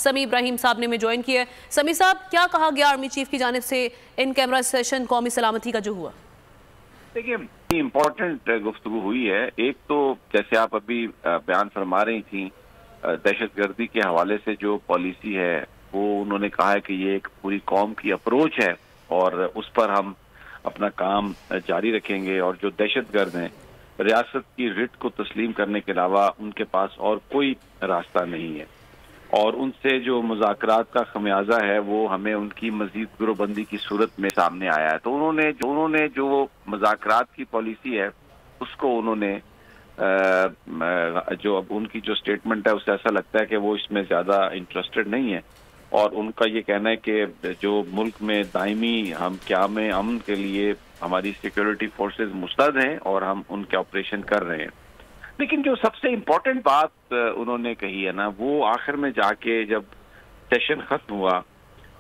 समी इब्राहिम साहब ने हमें ज्वाइन किया है। समी साहब, क्या कहा गया आर्मी चीफ की जानिब से इन कैमरा सेशन कौमी सलामती का जो हुआ? देखिए, इम्पोर्टेंट गुफ्तगू हुई है। एक तो जैसे आप अभी बयान फरमा रही थी, दहशतगर्दी के हवाले से जो पॉलिसी है वो उन्होंने कहा है कि ये एक पूरी कौम की अप्रोच है और उस पर हम अपना काम जारी रखेंगे, और जो दहशतगर्द हैं रियासत की रिट को तस्लीम करने के अलावा उनके पास और कोई रास्ता नहीं है, और उनसे जो मुज़ाकरात का खमियाजा है वो हमें उनकी मजीद गिरोबंदी की सूरत में सामने आया है। तो उन्होंने जो मुज़ाकरात की पॉलिसी है उसको उन्होंने जो अब उनकी जो स्टेटमेंट है उससे ऐसा लगता है कि वो इसमें ज़्यादा इंटरेस्टेड नहीं है, और उनका ये कहना है कि जो मुल्क में दायमी हम क़याम अमन के लिए हमारी सिक्योरिटी फोर्सेस मुस्तैद हैं और हम उनके ऑपरेशन कर रहे हैं। लेकिन जो सबसे इम्पोर्टेंट बात उन्होंने कही है ना, वो आखिर में जाके जब सेशन खत्म हुआ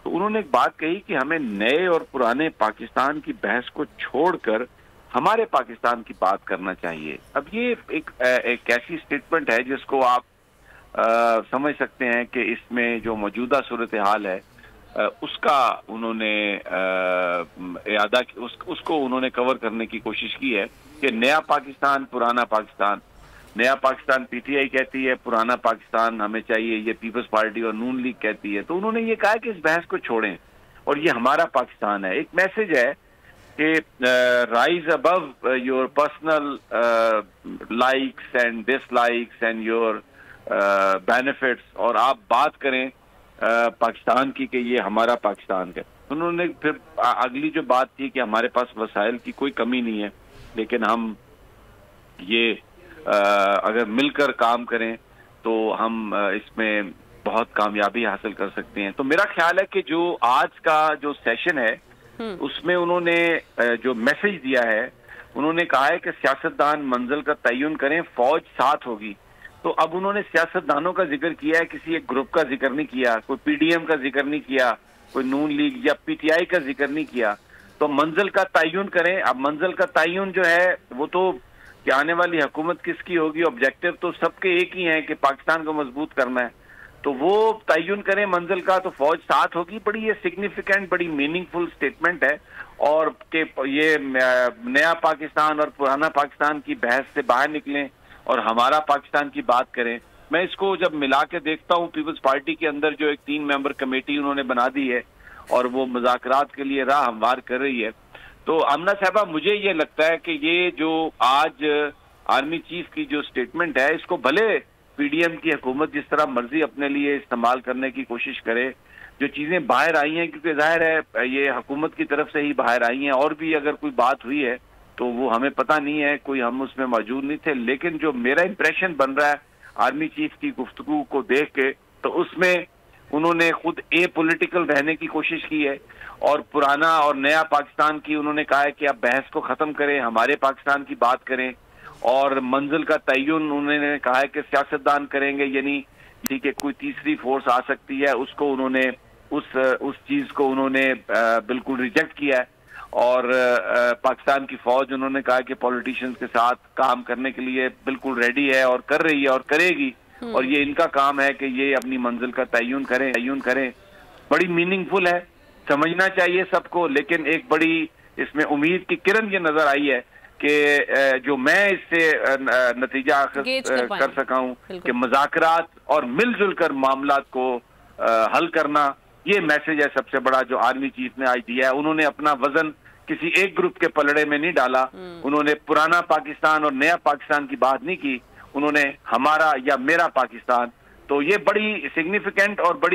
तो उन्होंने एक बात कही कि हमें नए और पुराने पाकिस्तान की बहस को छोड़कर हमारे पाकिस्तान की बात करना चाहिए। अब ये एक ऐसी स्टेटमेंट है जिसको आप समझ सकते हैं कि इसमें जो मौजूदा सूरत हाल है उसका उन्होंने उसको उन्होंने कवर करने की कोशिश की है कि नया पाकिस्तान, पुराना पाकिस्तान। नया पाकिस्तान पीटीआई कहती है, पुराना पाकिस्तान हमें चाहिए ये पीपल्स पार्टी और नून लीग कहती है। तो उन्होंने ये कहा कि इस बहस को छोड़ें और ये हमारा पाकिस्तान है। एक मैसेज है कि rise above your personal likes and dislikes and your benefits, और आप बात करें पाकिस्तान की कि ये हमारा पाकिस्तान है। उन्होंने फिर अगली जो बात थी कि हमारे पास वसाइल की कोई कमी नहीं है, लेकिन हम ये अगर मिलकर काम करें तो हम इसमें बहुत कामयाबी हासिल कर सकते हैं। तो मेरा ख्याल है कि जो आज का जो सेशन है उसमें उन्होंने जो मैसेज दिया है, उन्होंने कहा है कि सियासतदान मंजिल का तयन करें, फौज साथ होगी। तो अब उन्होंने सियासतदानों का जिक्र किया है, किसी एक ग्रुप का जिक्र नहीं किया, कोई पीडीएम का जिक्र नहीं किया, कोई नून लीग या पीटीआई का जिक्र नहीं किया। तो मंजिल का तयन करें। अब मंजिल का तयन जो है वो तो कि आने वाली हुकूमत किसकी होगी, ऑब्जेक्टिव तो सबके एक ही है कि पाकिस्तान को मजबूत करना है। तो वो तयन करें मंजिल का, तो फौज साथ होगी। बड़ी ये सिग्निफिकेंट, बड़ी मीनिंगफुल स्टेटमेंट है, और कि ये नया पाकिस्तान और पुराना पाकिस्तान की बहस से बाहर निकलें और हमारा पाकिस्तान की बात करें। मैं इसको जब मिला के देखता हूँ, पीपल्स पार्टी के अंदर जो एक 3 मेंबर कमेटी उन्होंने बना दी है और वो मुज़ाकरात के लिए राह हमवार कर रही है, तो आमना साहबा मुझे ये लगता है कि ये जो आज आर्मी चीफ की जो स्टेटमेंट है, इसको भले पीडीएम की हुकूमत जिस तरह मर्जी अपने लिए इस्तेमाल करने की कोशिश करे, जो चीजें बाहर आई हैं, क्योंकि जाहिर है ये हुकूमत की तरफ से ही बाहर आई हैं, और भी अगर कोई बात हुई है तो वो हमें पता नहीं है, कोई हम उसमें मौजूद नहीं थे। लेकिन जो मेरा इंप्रेशन बन रहा है आर्मी चीफ की गुफ्तगू को देख के, तो उसमें उन्होंने खुद पॉलिटिकल रहने की कोशिश की है, और पुराना और नया पाकिस्तान की उन्होंने कहा है कि आप बहस को खत्म करें, हमारे पाकिस्तान की बात करें, और मंजिल का तयन उन्होंने कहा है कि सियासतदान करेंगे, यानी ठीक है कोई तीसरी फोर्स आ सकती है, उसको उन्होंने उस चीज को उन्होंने बिल्कुल रिजेक्ट किया है। और पाकिस्तान की फौज उन्होंने कहा कि पॉलिटिशियंस के साथ काम करने के लिए बिल्कुल रेडी है और कर रही है और करेगी, और ये इनका काम है कि ये अपनी मंजिल का तयन करें। बड़ी मीनिंगफुल है, समझना चाहिए सबको। लेकिन एक बड़ी इसमें उम्मीद की किरण ये नजर आई है कि जो मैं इससे नतीजा कर सका हूं कि मुज़ाकरात और मिलजुल कर मामलात को हल करना, ये मैसेज है सबसे बड़ा जो आर्मी चीफ ने आज दिया है। उन्होंने अपना वजन किसी एक ग्रुप के पलड़े में नहीं डाला, उन्होंने पुराना पाकिस्तान और नया पाकिस्तान की बात नहीं की, उन्होंने हमारा या मेरा पाकिस्तान। तो ये बड़ी सिग्निफिकेंट और बड़ी